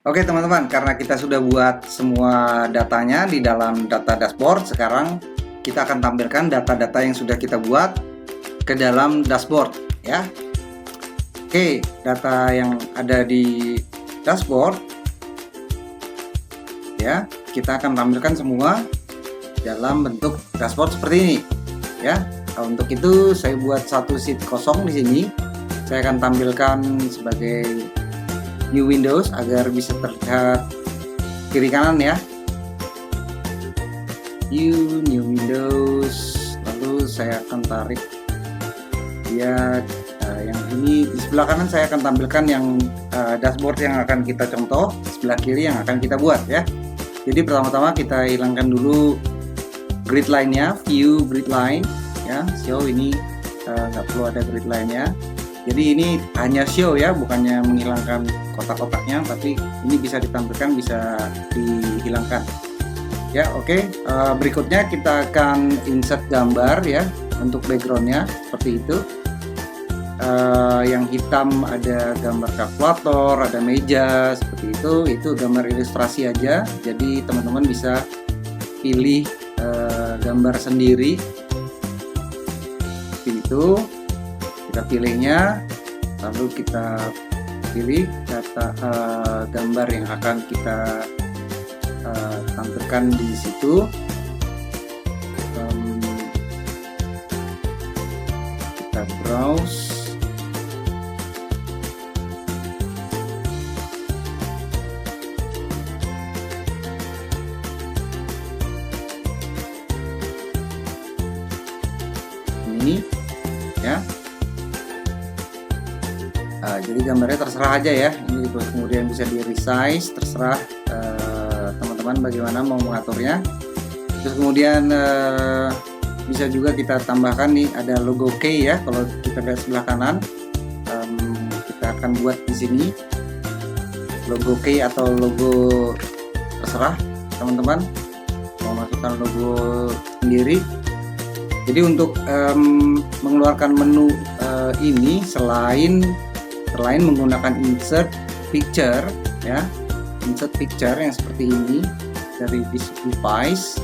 Oke teman-teman, karena kita sudah buat semua datanya di dalam data dashboard, sekarang kita akan tampilkan data-data yang sudah kita buat ke dalam dashboard ya. Oke, data yang ada di dashboard ya, kita akan tampilkan semua dalam bentuk dashboard seperti ini ya. Nah, untuk itu saya buat satu sheet kosong di sini. Saya akan tampilkan sebagai new windows agar bisa terlihat kiri kanan ya. New windows, lalu saya akan tarik dia yang ini. Di sebelah kanan saya akan tampilkan yang dashboard yang akan kita contoh, sebelah kiri yang akan kita buat ya. Jadi pertama-tama kita hilangkan dulu grid line-nya, view grid line ya. Show ini nggak perlu ada grid line-nya. Jadi ini hanya show ya, bukannya menghilangkan kotak-kotaknya, tapi ini bisa ditampilkan, bisa dihilangkan. Ya, oke. Berikutnya kita akan insert gambar ya untuk backgroundnya seperti itu. Yang hitam ada gambar kalkulator, ada meja seperti itu gambar ilustrasi aja. Jadi teman-teman bisa pilih gambar sendiri seperti itu. Kita pilihnya, lalu kita pilih data gambar yang akan kita tampilkan di situ. Kita browse. Ini ya. Jadi gambarnya terserah aja ya, ini kemudian bisa di resize, terserah teman-teman bagaimana mau mengaturnya. Terus kemudian bisa juga kita tambahkan nih ada logo K ya. Kalau kita lihat sebelah kanan, kita akan buat di sini logo K atau logo, terserah teman-teman mau masukkan logo sendiri. Jadi untuk mengeluarkan menu ini selain menggunakan insert picture ya, insert picture yang seperti ini dari this device,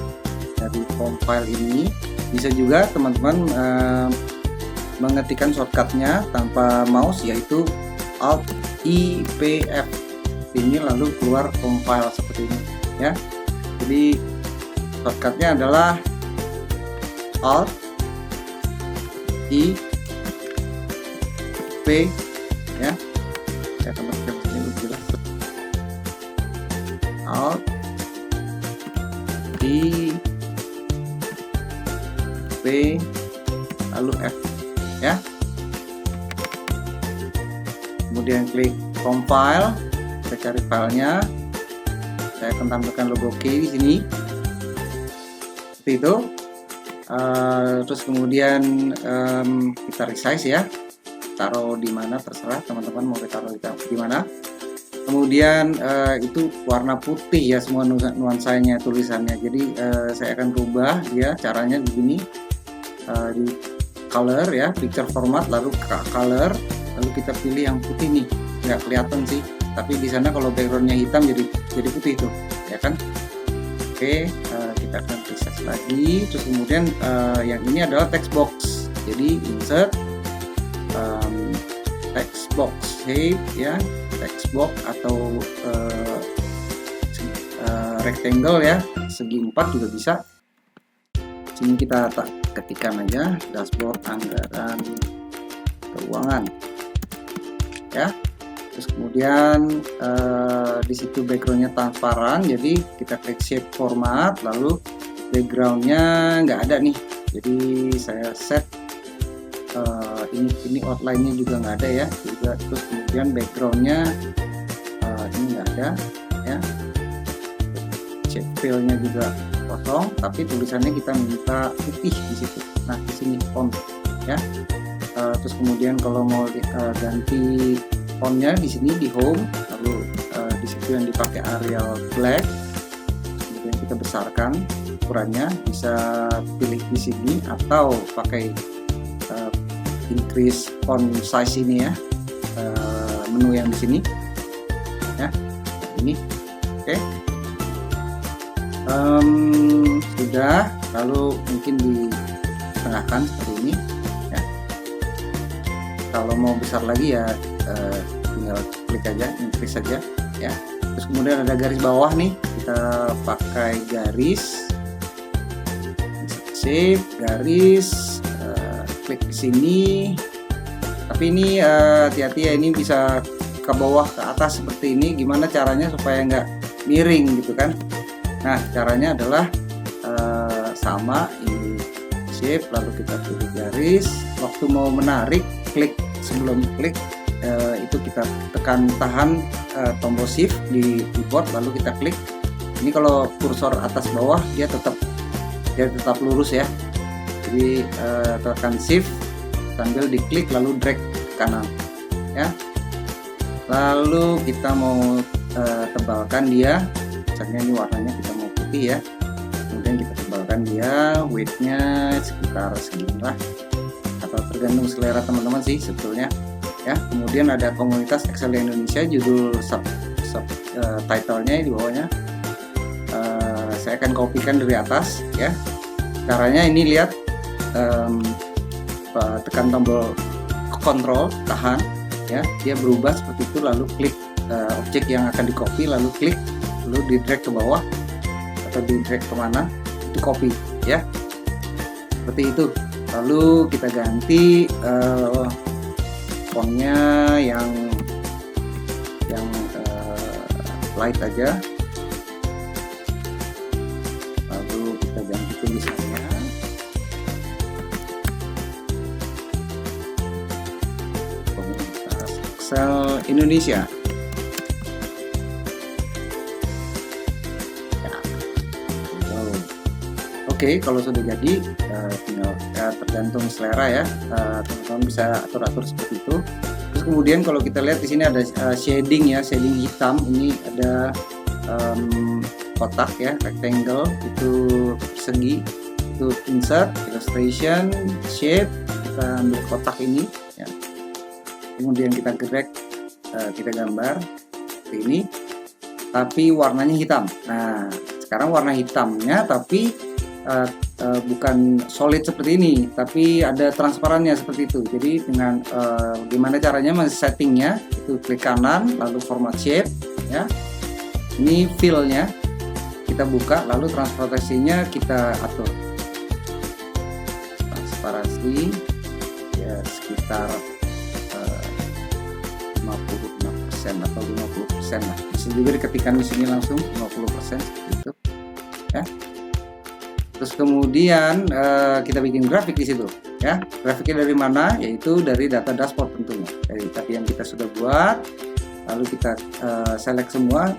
dari form file ini, bisa juga teman-teman mengetikkan shortcutnya tanpa mouse, yaitu Alt I P F ini, lalu keluar form file seperti ini ya. Jadi shortcutnya adalah Alt I P ya. Saya akan masukkan sini lebih jelas. Alt I P lalu F ya. Kemudian klik compile, kita cari filenya. Saya akan tampilkan logo K di sini seperti itu. Terus kemudian kita resize ya, taruh di mana terserah teman-teman mau ditaruh di mana. Kemudian itu warna putih ya semua nuansanya, tulisannya. Jadi saya akan rubah dia caranya begini, di color ya, picture format, lalu color, lalu kita pilih yang putih nih. Nggak kelihatan sih, tapi di sana kalau backgroundnya hitam jadi putih tuh ya kan. Oke, kita akan resize lagi. Terus kemudian yang ini adalah text box. Jadi insert text box shape ya, text box atau rectangle ya, segi 4 juga bisa. Sini kita ketikkan aja dashboard anggaran keuangan ya. Terus kemudian di situ backgroundnya transparan, jadi kita klik shape format, lalu backgroundnya nggak ada nih, jadi saya set ini outline-nya juga nggak ada ya juga. Terus kemudian backgroundnya ini nggak ada ya, shape fill-nya juga kosong, tapi tulisannya kita minta putih di situ. Nah di sini font ya. Terus kemudian kalau mau ganti fontnya di sini di home, lalu di situ yang dipakai Arial black, kemudian kita besarkan ukurannya, bisa pilih di sini atau pakai increase font size ini ya, menu yang di sini ya. ini. Oke. Sudah, lalu mungkin ditengahkan seperti ini ya. Kalau mau besar lagi ya tinggal klik aja, increase saja ya. Terus kemudian ada garis bawah nih, kita pakai garis shape, garis, klik di sini. Tapi ini hati-hati ya, ini bisa ke bawah ke atas seperti ini. Gimana caranya supaya nggak miring gitu kan? Nah, caranya adalah sama, ini shape, lalu kita pilih garis. Waktu mau menarik, klik, sebelum klik itu kita tekan tahan tombol shift di keyboard, lalu kita klik. Ini kalau kursor atas bawah dia tetap lurus ya. Jadi tekan shift sambil diklik lalu drag ke kanan ya. Lalu kita mau tebalkan dia, misalnya ini warnanya kita mau putih ya, kemudian kita tebalkan dia, width-nya sekitar seginilah, atau tergantung selera teman-teman sih sebetulnya ya. Kemudian ada komunitas Excel Indonesia, judul title-nya di bawahnya. Saya akan kopikan dari atas ya. Caranya ini lihat, tekan tombol Ctrl, tahan ya, dia berubah seperti itu, lalu klik objek yang akan di copy, lalu klik, lalu di drag ke bawah atau di drag kemana itu copy ya, seperti itu. Lalu kita ganti fontnya yang light aja, lalu kita ganti tulisannya. Komunitas Excel Indonesia ya. Oke, kalau sudah jadi tinggal tergantung selera ya, teman-teman bisa atur-atur seperti itu. Terus kemudian kalau kita lihat di sini ada shading ya, shading hitam. Ini ada kotak ya, rectangle, itu persegi, itu insert, illustration, shape, kita ambil kotak ini ya. Kemudian kita drag, kita gambar seperti ini, tapi warnanya hitam. Nah, sekarang warna hitamnya tapi bukan solid seperti ini, tapi ada transparannya seperti itu. Jadi dengan gimana caranya men-settingnya, itu klik kanan lalu format shape ya. Ini fill-nya kita buka, lalu transparansinya kita atur. Transparansi ya sekitar 56% atau 50% lah. Bisa juga diketikkan di sini langsung 50% gitu ya. Terus kemudian kita bikin grafik di situ ya. Grafiknya dari mana? Yaitu dari data dashboard tentunya. Dari tadi yang kita sudah buat. Lalu kita select semua.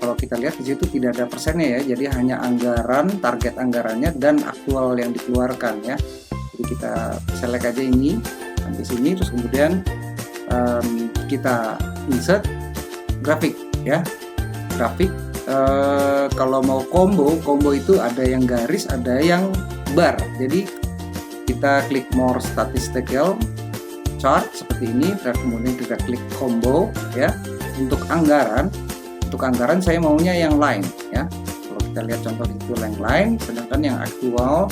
Kalau kita lihat di situ tidak ada persennya ya. Jadi hanya anggaran, target anggarannya dan aktual yang dikeluarkan ya. Jadi kita select aja ini sampai sini. Terus kemudian kita insert grafik ya. Grafik. Kalau mau combo itu ada yang garis, ada yang bar. Jadi kita klik more statistical chart seperti ini, dan kemudian kita klik combo ya. Untuk anggaran saya maunya yang line ya. Kalau kita lihat contoh itu line, sedangkan yang aktual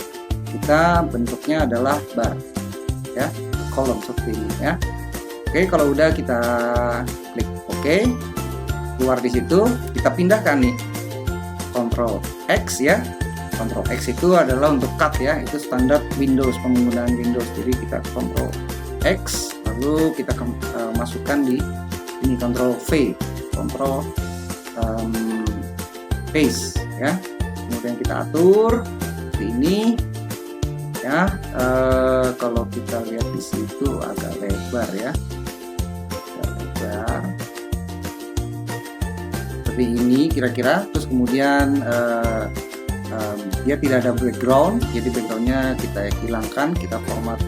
kita bentuknya adalah bar ya, kolom seperti ini ya. Oke, kalau udah kita klik OK. Keluar di situ, kita pindahkan nih Ctrl X ya. Ctrl X itu adalah untuk cut ya, itu standar Windows, penggunaan Windows. Jadi kita Ctrl X, lalu kita masukkan di ini Ctrl V, Ctrl paste ya. Kemudian kita atur seperti ini ya. Kalau kita lihat di situ agak lebar ya, agak lebar seperti ini kira-kira. Terus kemudian dia tidak ada background, jadi backgroundnya kita hilangkan, kita format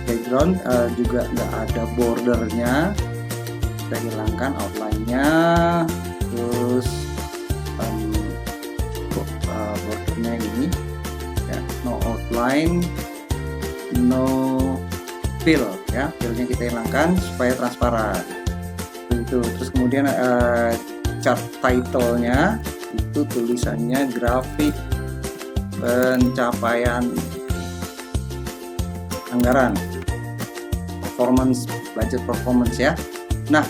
background. Juga nggak ada bordernya, kita hilangkan outline-nya. Terus bordernya ini ya, no outline, no fill ya, fillnya kita hilangkan supaya transparan itu. Terus kemudian chart title-nya itu tulisannya grafik pencapaian anggaran, performance, budget performance ya. Nah,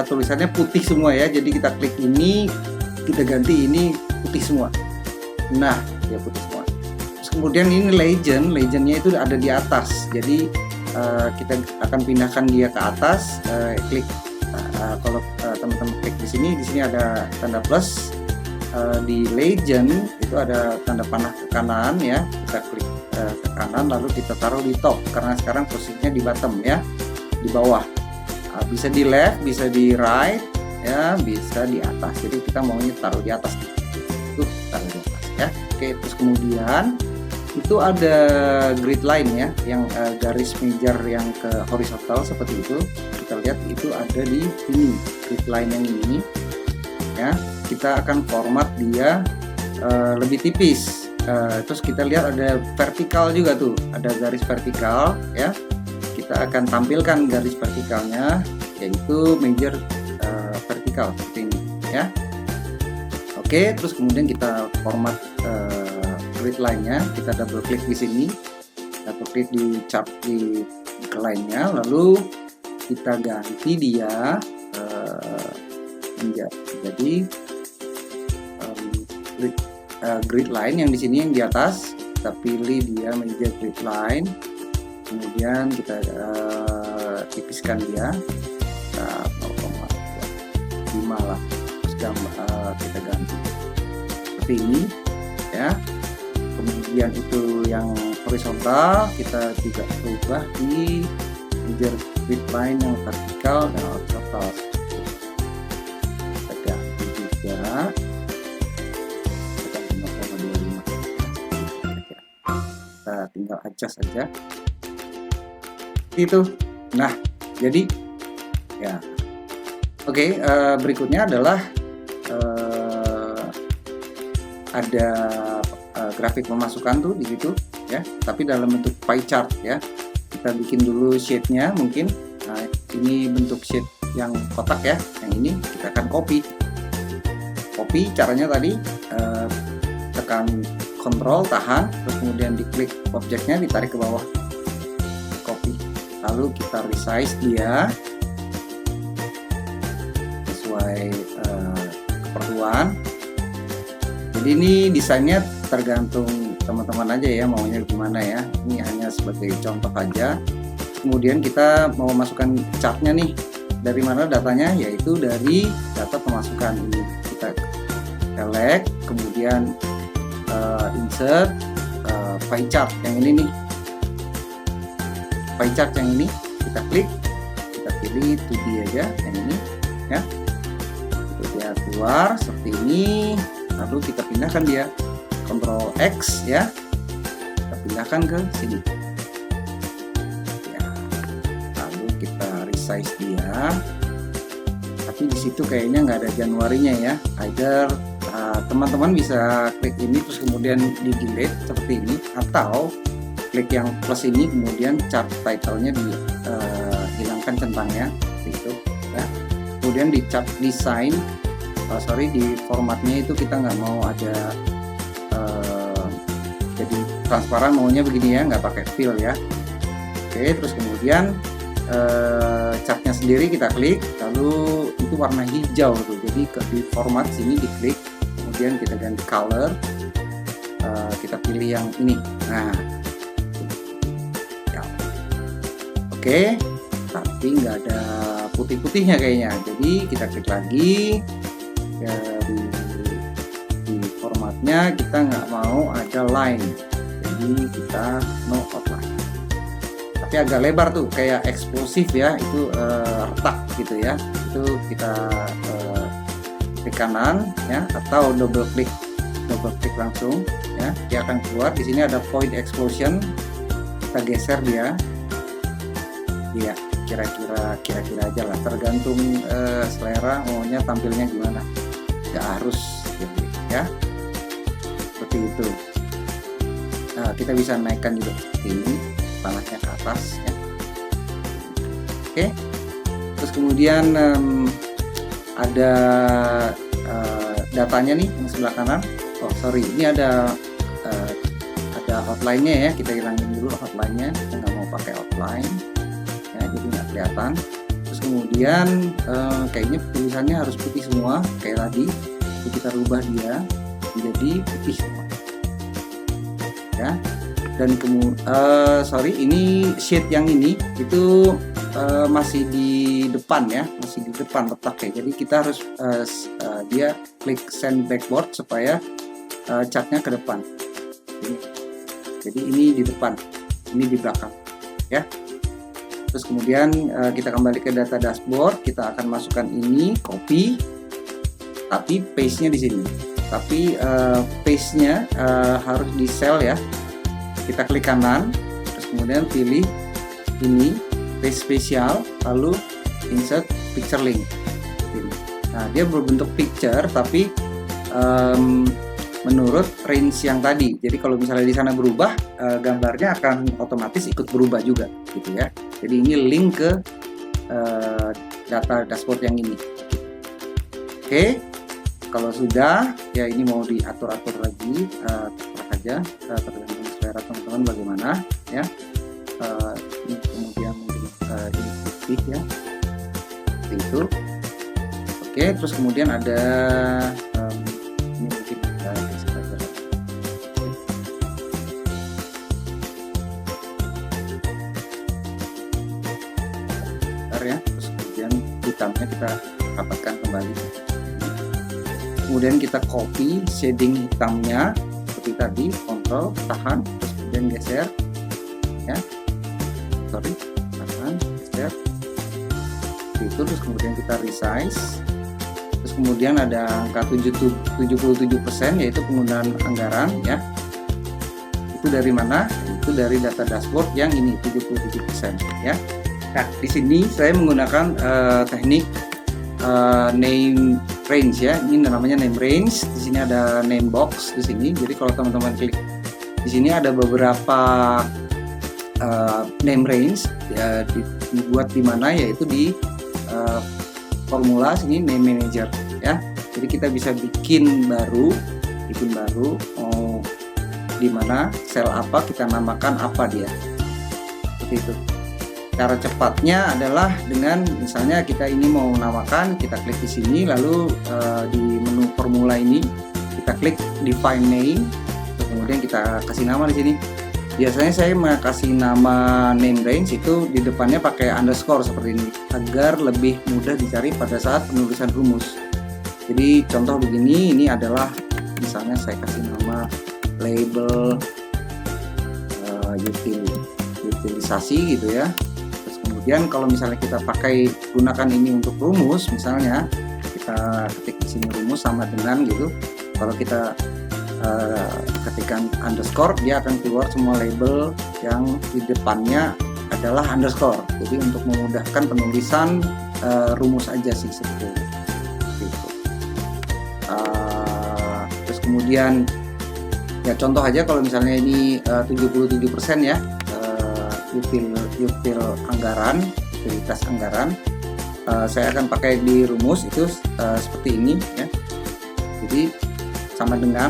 tulisannya putih semua ya, jadi kita klik ini, kita ganti ini putih semua. Nah, ya putih semua. Terus kemudian ini legendnya itu ada di atas, jadi kita akan pindahkan dia ke atas. Klik, kalau teman-teman klik di sini ada tanda plus. Di legend itu ada tanda panah ke kanan ya, kita klik ke kanan lalu kita taruh di top, karena sekarang posisinya di bottom ya, di bawah. Bisa di left, bisa di right ya, bisa di atas, jadi kita maunya taruh di atas itu, taruh di atas ya. Oke, terus kemudian itu ada grid line ya, yang garis major yang ke horizontal seperti itu. Kita lihat itu ada di sini, grid line yang ini ya. Kita akan format dia lebih tipis. Terus kita lihat ada vertikal juga tuh, ada garis vertikal ya. Kita akan tampilkan garis vertikalnya, yaitu major vertikal seperti ini ya. Oke, terus kemudian kita format grid line-nya, kita double klik di sini, double klik di chart di line-nya, lalu kita ganti dia menjadi grid line yang di sini, yang di atas. Kita pilih dia menjadi grid line, kemudian kita tipiskan dia, kita 0,5 lah, terus kita ganti seperti ini ya. Kemudian itu yang horizontal kita juga ubah di major grid line yang vertikal dan horizontal. Kita ganti juga, kita tinggal adjust saja itu. Nah, jadi ya oke, berikutnya adalah ada grafik pemasukan tuh di situ ya, tapi dalam bentuk pie chart ya. Kita bikin dulu shade-nya mungkin. Nah, ini bentuk shade yang kotak ya, yang ini kita akan copy. Caranya tadi tekan Ctrl, tahan, terus kemudian diklik objeknya, ditarik ke bawah, copy, lalu kita resize dia sesuai keperluan. Jadi ini desainnya tergantung teman-teman aja ya, maunya gimana ya. Ini hanya sebagai contoh aja. Kemudian kita mau masukkan chartnya nih, dari mana datanya, yaitu dari data pemasukan ini. Kita select, kemudian insert pie chart yang ini nih, pie chart yang ini kita klik, kita pilih 2D aja yang ini ya. Itu dia keluar seperti ini, lalu kita pindahkan dia, Ctrl X ya, kita pindahkan ke sini ya. Lalu kita resize dia, tapi di situ kayaknya nggak ada Januarinya ya. Either teman-teman bisa klik ini terus kemudian di delete seperti ini, atau klik yang plus ini kemudian chart title-nya dihilangkan centangnya seperti itu ya. Kemudian di chart design, di formatnya itu kita nggak mau ada jadi transparan, maunya begini ya, nggak pakai fill ya. Oke, terus kemudian chartnya sendiri kita klik, lalu itu warna hijau tuh, jadi di format sini diklik, kemudian kita ganti color, kita pilih yang ini. Nah ya. Oke, tapi nggak ada putih-putihnya kayaknya, jadi kita klik lagi ya, di formatnya kita nggak mau ada line, jadi kita no outline, tapi agak lebar tuh kayak eksplosif ya, itu retak gitu ya. Itu kita klik kanan ya, atau double klik langsung ya, dia akan keluar. Di sini ada void explosion, kita geser dia ya, kira-kira aja lah, tergantung selera maunya tampilnya gimana, nggak harus gitu ya, seperti itu. Nah, kita bisa naikkan juga seperti ini, panahnya ke atas ya. Oke, terus kemudian ada datanya nih yang sebelah kanan. Oh sorry, ini ada outline-nya ya, kita hilangin dulu outline-nya, kita nggak mau pakai outline ya, jadi nggak kelihatan. Terus kemudian kayaknya tulisannya harus putih semua kayak tadi, jadi kita rubah dia menjadi putih semua ya. Dan kemudian ini sheet yang ini itu masih di depan ya, masih di depan letaknya, jadi kita harus dia klik send backward supaya chartnya ke depan. Jadi ini di depan, ini di belakang ya. Terus kemudian kita kembali ke data dashboard, kita akan masukkan ini, copy, tapi paste-nya di sini. Tapi paste-nya harus di cell ya. Kita klik kanan, terus kemudian pilih ini, paste spesial, lalu insert picture link. Nah, dia berbentuk picture, tapi menurut range yang tadi. Jadi kalau misalnya di sana berubah, gambarnya akan otomatis ikut berubah juga, gitu ya. Jadi ini link ke data dashboard yang ini. Oke, kalau sudah, ya ini mau diatur-atur lagi, terserah aja, tergantung selera teman-teman bagaimana, ya. Ini kemudian mungkin ini putih ya, seperti itu. Oke, terus kemudian ada ini mungkin ya, terus kemudian hitamnya kita rapatkan kembali, kemudian kita copy shading hitamnya seperti tadi, kontrol tahan, terus kemudian geser ya, tahan, geser itu, terus kemudian kita resize. Terus kemudian ada angka 77% yaitu penggunaan anggaran ya. Itu dari mana? Itu dari data dashboard yang ini 77% ya. Nah, di sini saya menggunakan teknik name range ya. Ini namanya name range. Di sini ada name box di sini. Jadi kalau teman-teman klik di sini ada beberapa name range ya, dibuat di mana, yaitu di formula sini name manager ya. Jadi kita bisa bikin baru di mana sel apa kita namakan apa dia, seperti itu. Cara cepatnya adalah dengan misalnya kita ini mau namakan, kita klik di sini, lalu di menu formula ini kita klik define name, kemudian kita kasih nama di sini. Biasanya saya kasih nama name range itu di depannya pakai underscore seperti ini agar lebih mudah dicari pada saat penulisan rumus. Jadi contoh begini, ini adalah misalnya saya kasih nama label utilisasi gitu ya. Terus kemudian kalau misalnya kita gunakan ini untuk rumus, misalnya kita ketik di sini rumus sama dengan gitu. Kalau kita ketikkan underscore, dia akan keluar semua label yang di depannya adalah underscore. Jadi untuk memudahkan penulisan rumus aja sih seperti itu. Terus kemudian ya contoh aja kalau misalnya ini 77% ya, util anggaran, utilitas anggaran, saya akan pakai di rumus itu seperti ini ya. Jadi sama dengan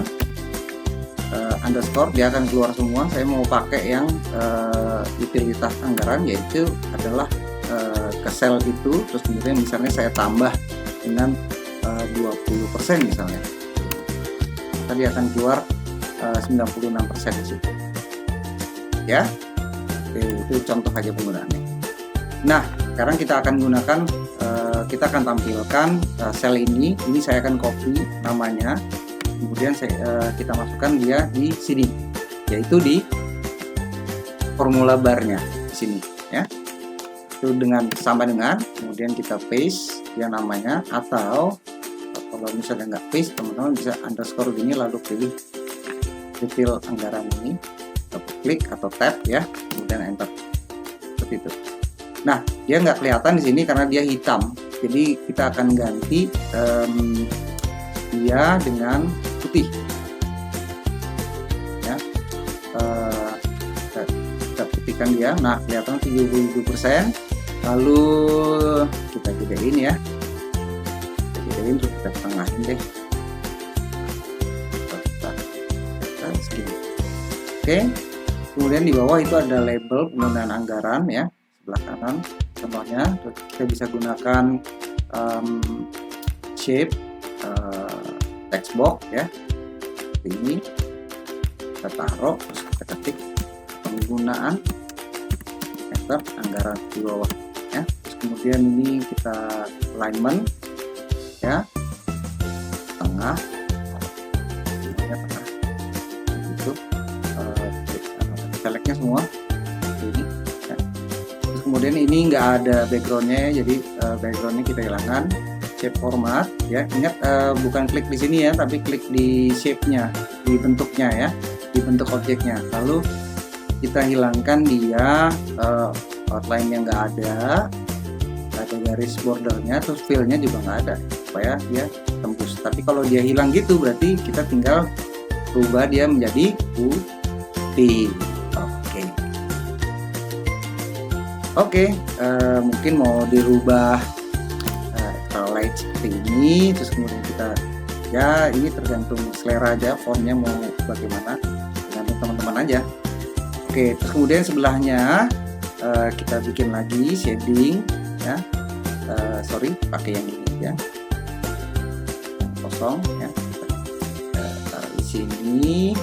underscore, dia akan keluar semua. Saya mau pakai yang utilitas anggaran, yaitu adalah ke sel itu, terus kemudian misalnya saya tambah dengan 20% misalnya, tadi akan keluar 96% di situ ya. Oke, itu contoh aja penggunaannya. Nah, sekarang kita akan gunakan kita akan tampilkan sel ini saya akan copy namanya, kemudian kita masukkan dia di sini, yaitu di formula barnya di sini ya. Itu sama dengan kemudian kita paste dia namanya, atau kalau misalnya nggak paste, teman-teman bisa underscore gini lalu pilih detail anggaran ini, klik atau tab ya, kemudian enter seperti itu. Nah, dia nggak kelihatan di sini karena dia hitam, jadi kita akan ganti dia dengan putih ya. Kita putihkan dia. Nah, kelihatan 77%. Lalu kita gedein ya, Oke, kemudian di bawah itu ada label penggunaan anggaran ya, sebelah kanan contohnya. Kita bisa gunakan shape text box ya, seperti ini. Kita taruh, terus kita ketik penggunaan, enter anggaran di bawah ya. Terus kemudian ini kita alignment ya, tengah, semuanya tengah itu, selectnya semua ini ya. Terus kemudian ini nggak ada backgroundnya, jadi backgroundnya kita hilangkan. Shape format ya, ingat bukan klik di sini ya, tapi klik di shape-nya, di bentuknya ya, di bentuk objeknya. Lalu kita hilangkan dia outline yang nggak ada garis bordernya, terus fill-nya juga nggak ada supaya dia tembus. Tapi kalau dia hilang gitu berarti kita tinggal rubah dia menjadi putih. Oke, mungkin mau dirubah light seperti ini, terus kemudian kita ya ini tergantung selera aja, fontnya mau bagaimana, tergantung teman-teman aja. Oke, terus kemudian sebelahnya kita bikin lagi shading ya, pakai yang ini ya, yang kosong ya, taruh di sini,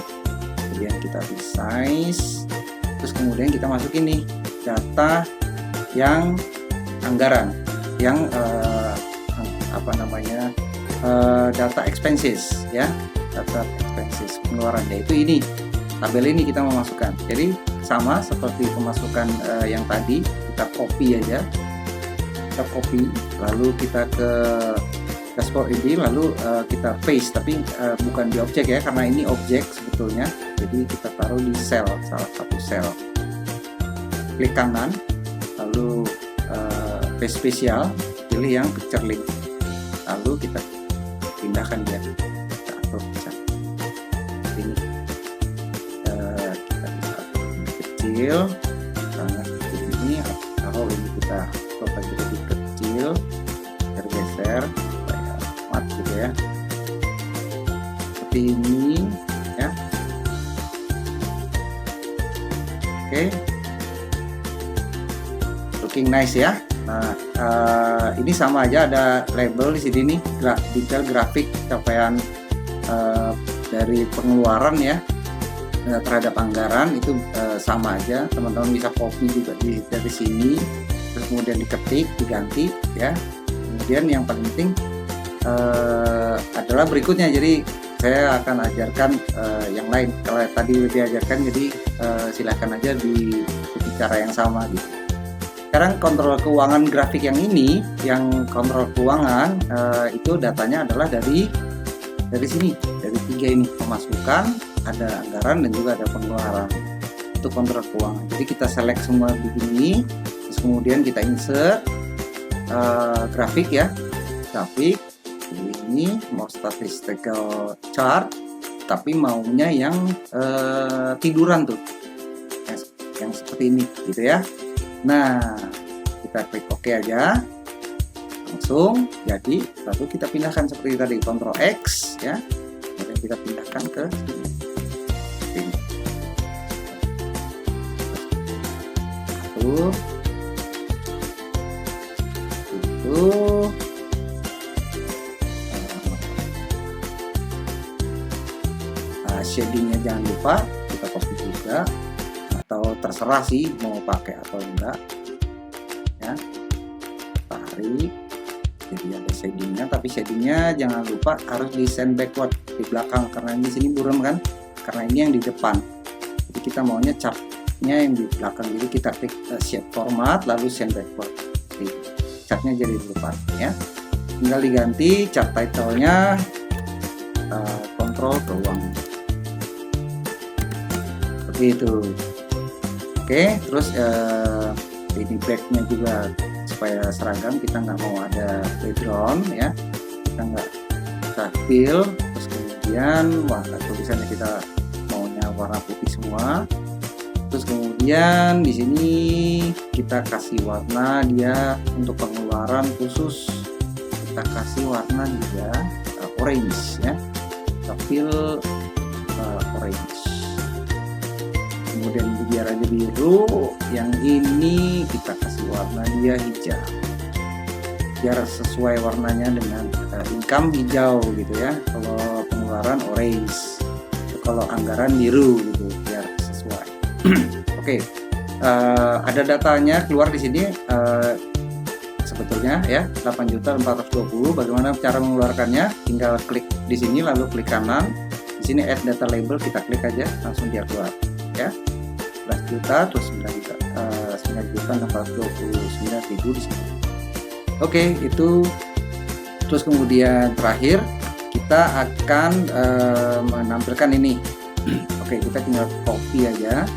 kemudian kita resize, terus kemudian kita masukin nih data yang anggaran, yang data expenses ya, data expenses pengeluaran, yaitu ini tabel ini kita memasukkan. Jadi sama seperti pemasukan yang tadi, kita copy aja, kita copy, lalu kita ke dashboard ini, lalu kita paste, tapi bukan di objek ya, karena ini objek sebetulnya. Jadi kita taruh di cell, salah satu cell, klik kanan, lalu paste spesial, pilih yang picture link, lalu kita pindahkan dia, kita atur bisa ini, kita bisa kecil sangat ini, atau ini kita coba jadi lebih kecil, tergeser supaya mat gitu ya, seperti ini ya. Oke, looking nice ya. Nah, ini sama aja, ada label di sini nih, detail grafik capaian dari pengeluaran ya terhadap anggaran, itu sama aja. Teman-teman bisa copy juga dari sini, terus kemudian diketik, diganti ya. Kemudian yang paling penting adalah berikutnya. Jadi saya akan ajarkan yang lain. Kalau tadi udah diajarkan, jadi silahkan aja di cara yang sama gitu. Sekarang kontrol keuangan grafik yang ini, yang kontrol keuangan itu datanya adalah dari sini, dari 3 ini, pemasukan, ada anggaran, dan juga ada pengeluaran. Itu kontrol keuangan. Jadi kita select semua begini, terus kemudian kita insert grafik ya, grafik ini mau statistical chart, tapi maunya yang tiduran tuh, yang seperti ini gitu ya. Nah, kita klik OK aja, langsung jadi. Lalu kita pindahkan seperti tadi, Ctrl X ya, kemudian kita pindahkan ke sini. Itu shadingnya jangan lupa kita copy juga, atau terserah sih mau pakai atau enggak ya, tarik jadi ada shadingnya, tapi shadingnya jangan lupa harus di send backward di belakang, karena di sini buram kan, karena ini yang di depan, jadi kita maunya chartnya yang di belakang. Jadi kita klik shape format, lalu send backward, jadi chartnya jadi di depan ya. Tinggal diganti chart title-nya kontrol keuangan seperti itu. Oke, terus ini backnya juga supaya seragam, kita nggak mau ada background ya, kita nggak fill, terus kemudian warna tulisannya kita maunya warna putih semua. Terus kemudian di sini kita kasih warna dia untuk pengeluaran khusus, kita kasih warna juga orange ya, kita fill orange. kemudian biar aja biru, yang ini kita kasih warna dia hijau biar sesuai warnanya dengan income hijau gitu ya, kalau pengeluaran orange, kalau anggaran biru gitu biar sesuai. Oke, ada datanya keluar di sini sebetulnya ya 8.420. Bagaimana cara mengeluarkannya? Tinggal klik di sini lalu klik kanan. Di sini add data label, kita klik aja langsung dia keluar ya. 11 juta terus 9.629.000 di sini. Oke, itu terus kemudian terakhir kita akan menampilkan ini. Oke, kita tinggal copy aja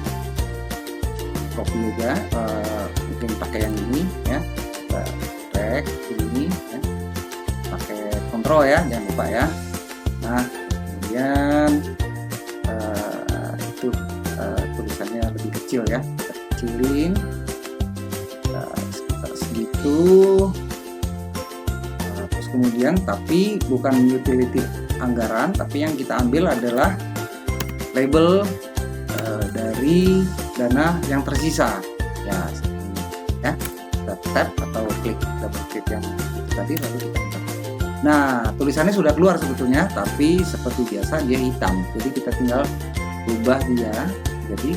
mungkin pakai yang ini ya, kita drag ini ya. Pakai kontrol ya, jangan lupa ya. Nah kemudian itu tulisannya lebih kecil ya, kita kecilin sekitar segitu. Terus kemudian tapi bukan utility anggaran, tapi yang kita ambil adalah label dari dana yang tersisa ya, kita tap atau klik double klik yang itu tadi lalu kita enter. Nah tulisannya sudah keluar sebetulnya, tapi seperti biasa dia hitam, jadi kita tinggal ubah dia jadi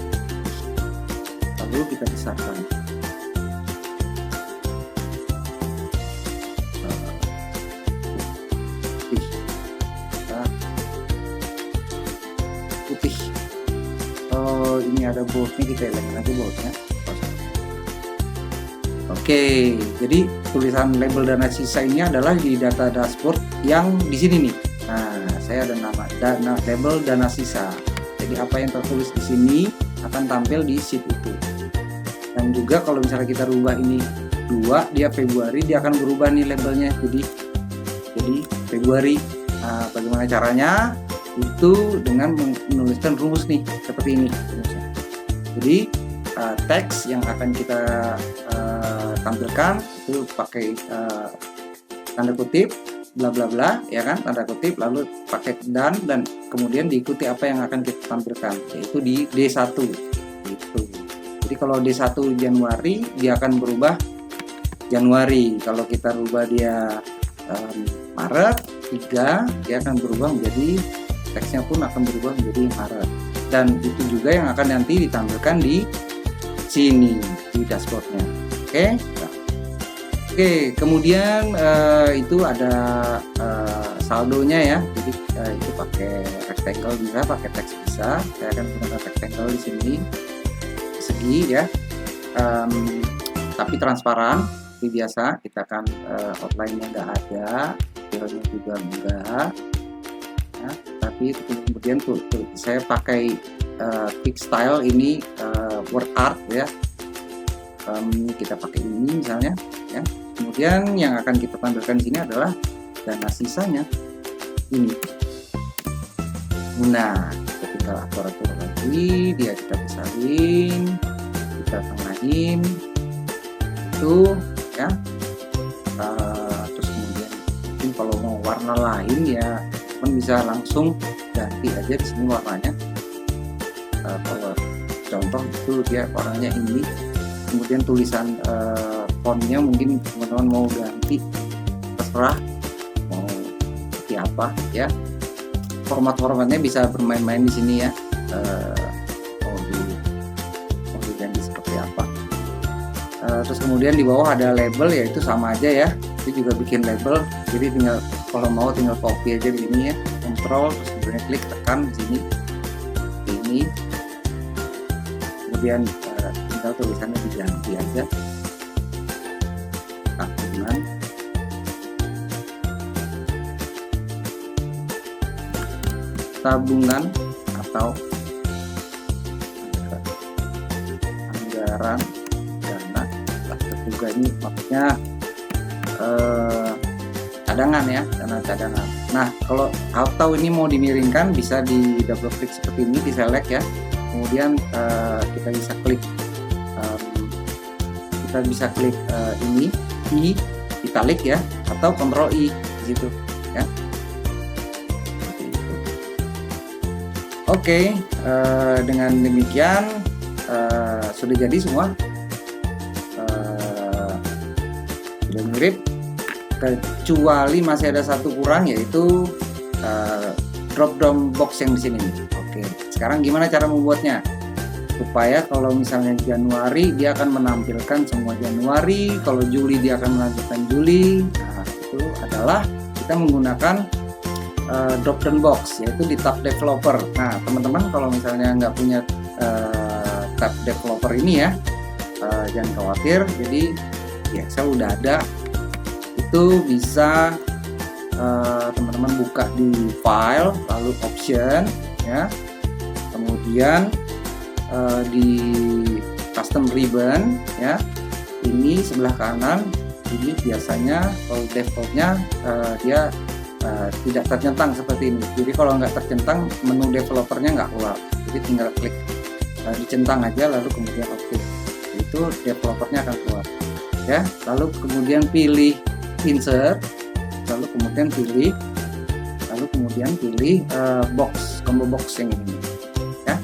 lalu kita besarkan. Putih. Oh ini ada boldnya, kita hilangin aja boldnya. Oke, jadi tulisan label dana sisa ini adalah di data dashboard yang di sini nih. Nah, saya ada nama dana label dana sisa. Jadi apa yang tertulis di sini akan tampil di sheet itu. Dan juga kalau misalnya kita rubah ini 2, dia Februari, dia akan berubah nih labelnya jadi Februari. Nah, bagaimana caranya? Itu dengan menuliskan rumus nih seperti ini rumusnya. Jadi teks yang akan kita tampilkan itu pakai tanda kutip bla bla bla ya kan, tanda kutip lalu pakai dan kemudian diikuti apa yang akan kita tampilkan, yaitu di D1 gitu. Jadi kalau D1 Januari dia akan berubah Januari, kalau kita rubah dia Maret 3 dia akan berubah menjadi, teksnya pun akan berubah menjadi Maret, dan itu juga yang akan nanti ditampilkan di sini di dashboardnya. Oke, kemudian itu ada saldonya ya. Jadi itu pakai rectangle bisa, pakai teks bisa. Saya akan menggunakan rectangle di sini segi ya, tapi transparan seperti biasa. Kita akan outline-nya nggak ada, filenya juga enggak. Ya, tapi kemudian saya pakai pick style ini word art ya. Kita pakai ini misalnya ya. Kemudian yang akan kita tampilkan di sini adalah dana sisanya ini. Nah, kita tinggal atur-atur lagi, dia kita besarin, kita tengahin itu ya. Terus kemudian mungkin kalau mau warna lain ya kan bisa langsung ganti aja di sini warnanya. Kalau contoh itu dia warnanya ini, kemudian tulisan fontnya mungkin teman-teman mau ganti, terserah mau seperti apa ya. Formatnya bisa bermain-main di sini ya, mau diganti seperti apa. Terus kemudian di bawah ada label, yaitu sama aja ya, itu juga bikin label. Jadi tinggal kalau mau tinggal copy aja di sini ya, Ctrl terus kemudian klik tekan di sini ini, kemudian tinggal tulisannya diganti aja, tabungan atau anggaran dana terduga, ini maksudnya cadangan ya, dana cadangan. Nah kalau atau ini mau dimiringkan bisa di double klik seperti ini, di select ya, kemudian kita bisa klik ini I italic ya, atau Ctrl I di situ ya. Oke, dengan demikian sudah jadi semua, sudah mirip, kecuali masih ada satu kurang, yaitu drop down box yang di sini. Oke, sekarang gimana cara membuatnya? Supaya kalau misalnya Januari dia akan menampilkan semua Januari, kalau Juli dia akan melanjutkan Juli. Nah, itu adalah kita menggunakan drop down box, yaitu di tab developer. Nah, teman-teman kalau misalnya nggak punya tab developer ini ya, jangan khawatir. Jadi ya saya udah ada, itu bisa teman-teman buka di file, lalu option ya, kemudian di custom ribbon ya, ini sebelah kanan. Ini biasanya kalau defaultnya dia tidak tercentang seperti ini. Jadi kalau nggak tercentang, menu developernya nggak keluar. Jadi tinggal klik dicentang aja, lalu kemudian oke, itu developernya akan keluar ya. Lalu kemudian pilih insert, lalu kemudian pilih box, combo box yang ini ya.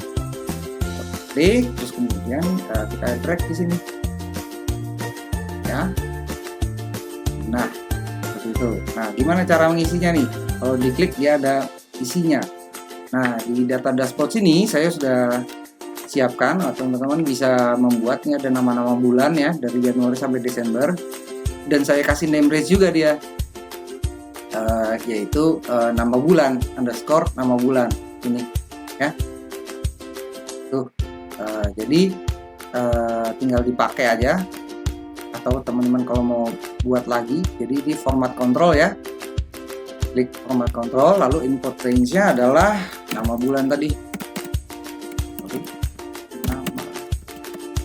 Klik, terus kemudian kita drag di sini ya. Nah, seperti itu. Nah, gimana cara mengisinya nih? Kalau diklik dia ada isinya. Nah, di data dashboard sini saya sudah siapkan, atau teman-teman bisa membuat. Ini ada nama-nama bulan ya, dari Januari sampai Desember, dan saya kasih name range juga dia, yaitu nama bulan underscore nama bulan ini ya. Tuh, jadi tinggal dipakai aja, atau teman-teman kalau mau buat lagi, jadi di format control ya, klik format control, lalu input range-nya adalah nama bulan tadi. Oke, nama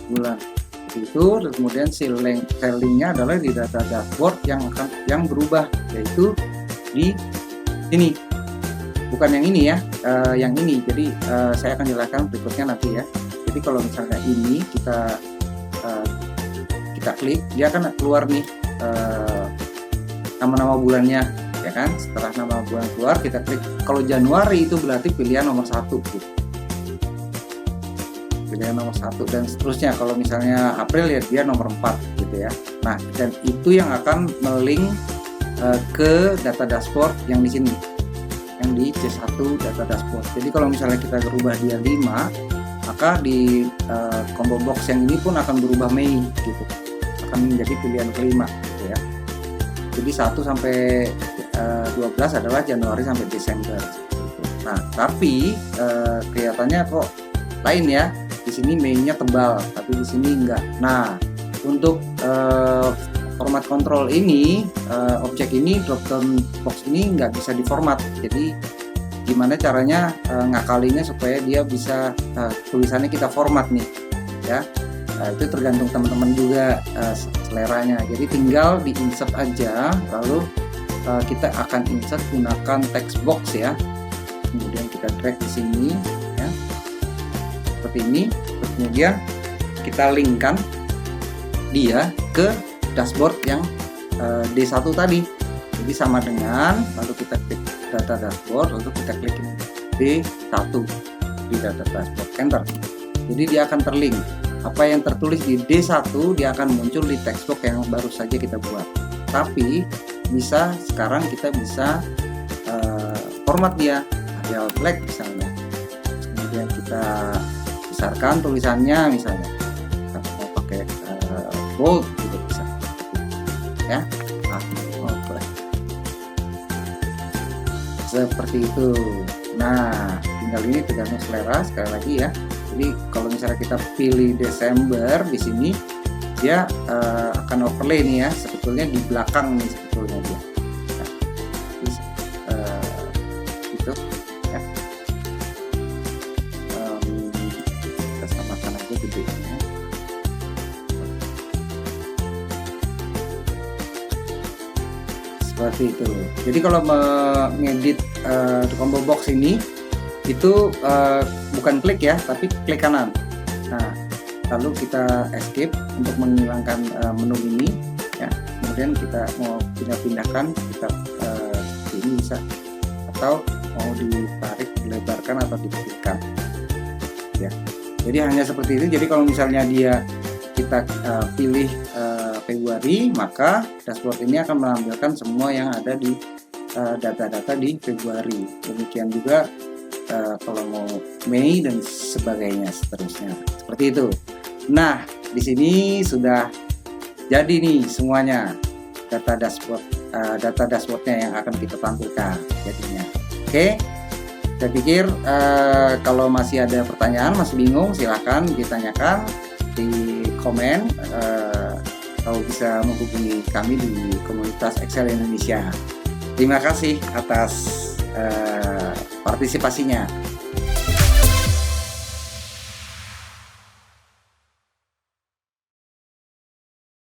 bulan itu, terus kemudian cell-nya adalah di data dashboard yang berubah, yaitu di sini, bukan yang ini ya, yang ini. Jadi saya akan jelaskan berikutnya nanti ya. Jadi kalau misalnya ini kita klik, dia akan keluar nih nama-nama bulannya ya kan. Setelah nama bulan keluar, kita klik. Kalau Januari itu berarti pilihan nomor 1 gitu. Pilihan nomor 1 dan seterusnya. Kalau misalnya April ya dia nomor 4 gitu ya. Nah, dan itu yang akan melink ke data dashboard yang di sini, yang di C1 data dashboard. Jadi kalau misalnya kita berubah dia 5, maka di combo box yang ini pun akan berubah Mei gitu, akan menjadi pilihan kelima gitu ya. Jadi 1 sampai 12 adalah Januari sampai Desember gitu. Nah, tapi kelihatannya kok lain ya. Di sini Mei-nya tebal, tapi di sini enggak. Nah, untuk format control ini, objek ini, drop down box ini nggak bisa diformat. Jadi gimana caranya ngakalinya supaya dia bisa tulisannya kita format nih ya. Itu tergantung teman-teman juga seleranya. Jadi tinggal di insert aja, lalu kita akan insert gunakan text box ya. Kemudian kita drag di sini ya, seperti ini. Terus kemudian kita linkkan dia ke dashboard yang D1 tadi. Jadi sama dengan, lalu kita klik data dashboard, lalu kita klik ini D1 di data dashboard, enter. Jadi dia akan terlink. Apa yang tertulis di D1 dia akan muncul di text box yang baru saja kita buat. Tapi sekarang kita bisa format dia Arial black misalnya. Kemudian kita besarkan tulisannya, misalnya kita mau pakai bold juga bisa ya. Seperti itu. Nah, tinggal ini tergantung selera sekali lagi ya. Jadi kalau misalnya kita pilih Desember di sini, dia akan overlay nih ya. Sebetulnya di belakang nih sebetulnya dia. Nah, itu ya. Kita samakan aja gedenya. Seperti itu. Jadi kalau mengedit combo box ini itu bukan klik ya, tapi klik kanan. Nah, lalu kita escape untuk menghilangkan menu ini ya. Kemudian kita mau pindah-pindahkan, kita seperti ini bisa, atau mau ditarik, dilebarkan atau dikecilkan ya. Jadi hanya seperti itu. Jadi kalau misalnya kita pilih Februari, maka dashboard ini akan menampilkan semua yang ada di data-data di Februari. Demikian juga kalau mau Mei dan sebagainya seterusnya. Seperti itu. Nah, di sini sudah jadi nih semuanya data dashboardnya yang akan kita tampilkan jadinya. Oke. Saya pikir kalau masih ada pertanyaan, masih bingung, silahkan ditanyakan di komen atau bisa menghubungi kami di komunitas Excel Indonesia. Terima kasih atas partisipasinya.